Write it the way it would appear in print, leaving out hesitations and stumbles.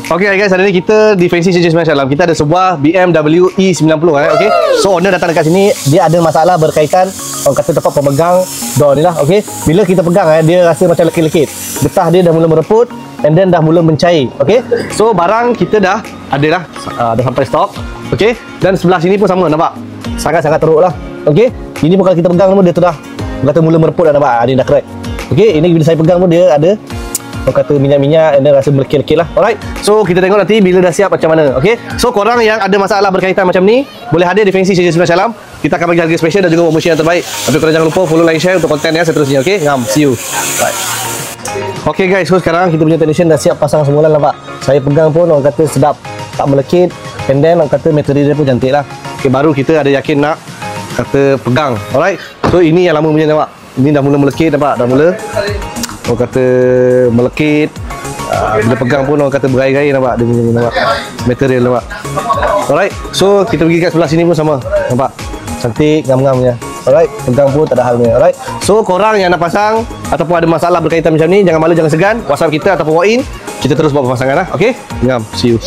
Okay guys, hari ni kita di Fancy Changes Malam. Kita ada sebuah BMW E90 okay. So owner datang dekat sini, dia ada masalah berkaitan orang kata tempat pemegang door ni lah. Okay, bila kita pegang dia rasa macam lekit-lekit. Getah dia dah mula mereput and then dah mula mencair. Okay, so barang kita dah ada dah, dah sampai stok. Okay, dan sebelah sini pun sama, nampak? Sangat-sangat teruk lah. Okay, ini pun kalau kita pegang pun dia tu dah kata mula mereput dah, nampak? Dia dah crack. Okay, ini bila saya pegang pun dia ada orang kata minyak-minyak and then rasa melekit-lekit lah. Alright, so kita tengok nanti bila dah siap macam mana. Okay, so korang yang ada masalah berkaitan macam ni boleh hadir di Fancy Changes Malam. Kita akan bagi harga special dan juga promosi yang terbaik. Tapi korang jangan lupa follow, like, share untuk konten yang seterusnya. Okay, ngam, see you. Bye. Okay guys, so sekarang kita punya technician dah siap pasang semula, nampak? Saya pegang pun orang kata sedap, tak melekit, and then orang kata material dia pun cantik lah. Okay, baru kita ada yakin nak kata pegang. Alright, so ini yang lama punya, nampak? Ini dah mula melekit, nampak? Dah mula orang kata melekit. Bila pegang pun orang kata berair-air, nampak? Dia punya, nampak? Material, nampak? Alright, so kita pergi kat sebelah sini pun sama, nampak? Cantik, ngam-ngamnya. Alright, pegang pun tak ada halnya. Alright, so korang yang nak pasang ataupun ada masalah berkaitan macam ni, jangan malu, jangan segan, WhatsApp kita ataupun walk in, kita terus buat pemasangan lah. Okay, ngam, see you.